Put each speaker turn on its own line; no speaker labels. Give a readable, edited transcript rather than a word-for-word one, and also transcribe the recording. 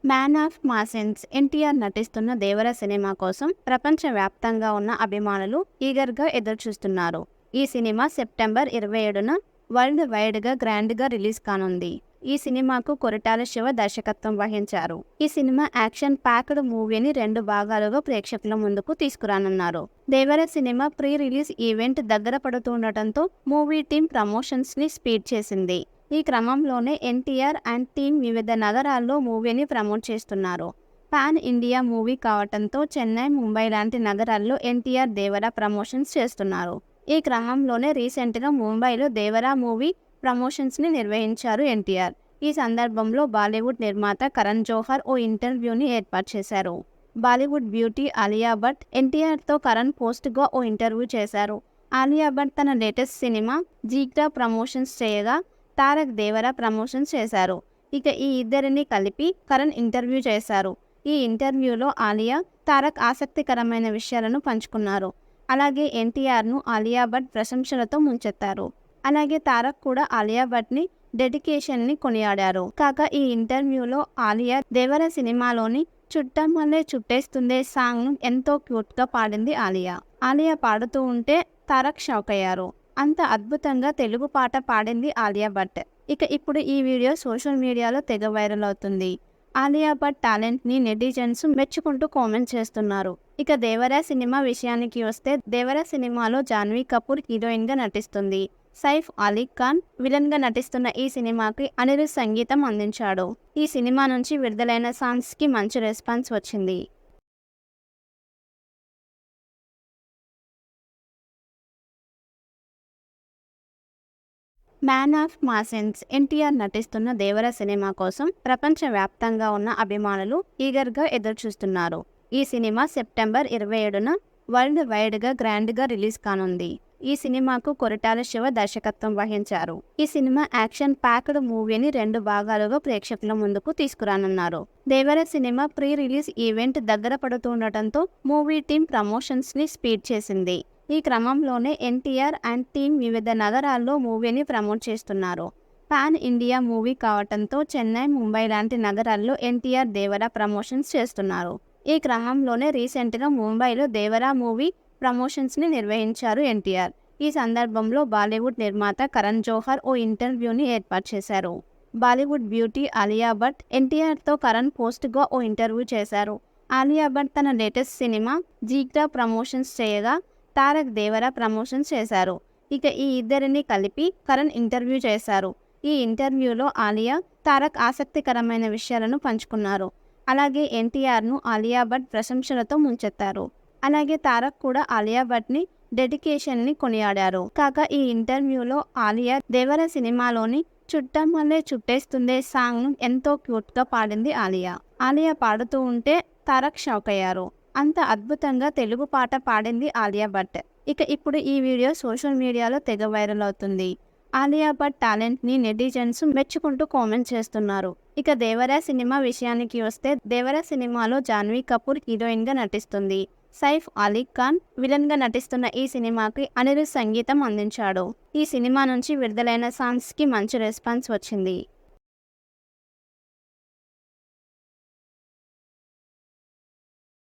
Man of మాసెన్స్ NTR నటిస్తున్న దేవర cinema కోసం ప్రపంచవ్యాప్తంగా ఉన్న అభిమానులు ఈగర్గా ఎదురుచూస్తున్నారు. ఈ సినిమా సెప్టెంబర్ 27న వరల్డ్ వైడ్గా గ్రాండ్గా రిలీజ్ కానుంది. ఈ సినిమాకు కొరటాల శివ దర్శకత్వం వహించారు. ఈ సినిమా యాక్షన్ ప్యాక్డ్ మూవీని 2 భాగాలుగా ప్రేక్షకుల ముందుకు తీసుకురానున్నారు. దేవర సినిమా ప్రీ రిలీజ్ ఈవెంట్ దగ్గర పడుతుండటంతో మూవీ టీం ప్రమోషన్స్ ని స్పీడ్ చేసింది. ఈ క్రమంలోనే ఎన్టీఆర్ అండ్ టీం వివిధ నగరాల్లో మూవీని ప్రమోట్ చేస్తున్నారు. పాన్ ఇండియా మూవీ కావటంతో చెన్నై, ముంబై లాంటి నగరాల్లో ఎన్టీఆర్ దేవర ప్రమోషన్స్ చేస్తున్నారు. ఈ క్రమంలోనే రీసెంట్గా ముంబైలో దేవర మూవీ ప్రమోషన్స్ ని నిర్వహించారు ఎన్టీఆర్. ఈ సందర్భంలో బాలీవుడ్ నిర్మాత కరణ్ జోహర్ ఓ ఇంటర్వ్యూని ఏర్పాటు చేశారు. బాలీవుడ్ బ్యూటీ ఆలియా భట్ ఎన్టీఆర్తో కరణ్ పోస్ట్గా ఓ ఇంటర్వ్యూ చేశారు. ఆలియా భట్ తన లేటెస్ట్ సినిమా జీగ్రా ప్రమోషన్స్ చేయగా తారక్ దేవర ప్రమోషన్స్ చేశారు. ఇక ఈ ఇద్దరిని కలిపి కరణ్ ఇంటర్వ్యూ చేశారు. ఈ ఇంటర్వ్యూలో ఆలియా, తారక్ ఆసక్తికరమైన విషయాలను పంచుకున్నారు. అలాగే ఎన్టీఆర్ను ఆలియా భట్ ప్రశంసలతో ముంచెత్తారు. అలాగే తారక్ కూడా ఆలియా భట్ని డెడికేషన్ని కొనియాడారు. కాగా ఈ ఇంటర్వ్యూలో ఆలియా దేవర సినిమాలోని చుట్టమల్లే చుట్టేస్తుందే సాంగ్ను ఎంతో క్యూట్గా పాడింది ఆలియా. ఆలియా పాడుతూ ఉంటే తారక్ షాక్ అయ్యారు. అంత అద్భుతంగా తెలుగు పాట పాడింది ఆలియా భట్. ఇక ఇప్పుడు ఈ వీడియో సోషల్ మీడియాలో తెగ వైరల్ అవుతుంది. ఆలియా భట్ టాలెంట్ ని నెటిజన్స్ మెచ్చుకుంటూ కామెంట్ చేస్తున్నారు. ఇక దేవర సినిమా విషయానికి వస్తే దేవర సినిమాలో జాన్వీ కపూర్ హీరోయిన్ గా నటిస్తుంది. సైఫ్ అలీ ఖాన్ విలన్ గా నటిస్తున్న ఈ సినిమాకి అనిరుద్ సంగీతం అందించాడు. ఈ సినిమా నుంచి విడుదలైన సాంగ్స్ కి మంచి రెస్పాన్స్ వచ్చింది. మ్యాన్ ఆఫ్ మాసెన్స్ ఎన్టీఆర్ నటిస్తున్న దేవర సినిమా కోసం ప్రపంచవ్యాప్తంగా ఉన్న అభిమానులు ఈగర్గా ఎదురుచూస్తున్నారు. ఈ సినిమా సెప్టెంబర్ 27న వరల్డ్ వైడ్గా గ్రాండ్గా రిలీజ్ కానుంది. ఈ సినిమాకు కొరటాల శివ దర్శకత్వం వహించారు. ఈ సినిమా యాక్షన్ ప్యాక్డ్ మూవీని 2 భాగాలుగా ప్రేక్షకుల ముందుకు తీసుకురానున్నారు. దేవర సినిమా ప్రీ రిలీజ్ ఈవెంట్ దగ్గర పడుతుండటంతో మూవీ టీం ప్రమోషన్స్ ని స్పీడ్ చేసింది. ఈ క్రమంలోనే ఎన్టీఆర్ అండ్ టీం వివిధ నగరాల్లో మూవీని ప్రమోట్ చేస్తున్నారు. పాన్ ఇండియా మూవీ కావటంతో చెన్నై, ముంబై లాంటి నగరాల్లో ఎన్టీఆర్ దేవర ప్రమోషన్స్ చేస్తున్నారు. ఈ క్రమంలోనే రీసెంట్గా ముంబైలో దేవర మూవీ ప్రమోషన్స్ ని నిర్వహించారు ఎన్టీఆర్. ఈ సందర్భంలో బాలీవుడ్ నిర్మాత కరణ్ జోహర్ ఓ ఇంటర్వ్యూని ఏర్పాటు చేశారు. బాలీవుడ్ బ్యూటీ ఆలియా భట్ ఎన్టీఆర్తో కరణ్ పోస్ట్గా ఓ ఇంటర్వ్యూ చేశారు. ఆలియా భట్ తన లేటెస్ట్ సినిమా జీగ్రా ప్రమోషన్స్ చేయగా తారక్ దేవర ప్రమోషన్స్ చేశారు. ఇక ఈ ఇద్దరిని కలిపి కరణ్ ఇంటర్వ్యూ చేశారు. ఈ ఇంటర్వ్యూలో ఆలియా, తారక్ ఆసక్తికరమైన విషయాలను పంచుకున్నారు. అలాగే ఎన్టీఆర్ను ఆలియా భట్ ప్రశంసలతో ముంచెత్తారు. అలాగే తారక్ కూడా ఆలియా భట్ని డెడికేషన్ని కొనియాడారు. కాగా ఈ ఇంటర్వ్యూలో ఆలియా దేవర సినిమాలోని చుట్టమల్లే చుట్టేస్తుందే సాంగ్ను ఎంతో క్యూట్గా పాడింది ఆలియా. ఆలియా పాడుతూ ఉంటే తారక్ షాక్ అయ్యారు. అంత అద్భుతంగా తెలుగు పాట పాడింది ఆలియా భట్. ఇక ఇప్పుడు ఈ వీడియో సోషల్ మీడియాలో తెగ వైరల్ అవుతుంది. ఆలియా భట్ టాలెంట్ ని నెటిజన్స్ మెచ్చుకుంటూ కామెంట్ చేస్తున్నారు. ఇక దేవర సినిమా విషయానికి వస్తే దేవర సినిమాలో జాన్వీ కపూర్ హీరోయిన్ గా నటిస్తుంది. సైఫ్ అలీ ఖాన్ విలన్ గా నటిస్తున్న ఈ సినిమాకి అనిరుద్ సంగీతం అందించాడు. ఈ సినిమా నుంచి విడుదలైన సాంగ్స్ కి మంచి రెస్పాన్స్ వచ్చింది.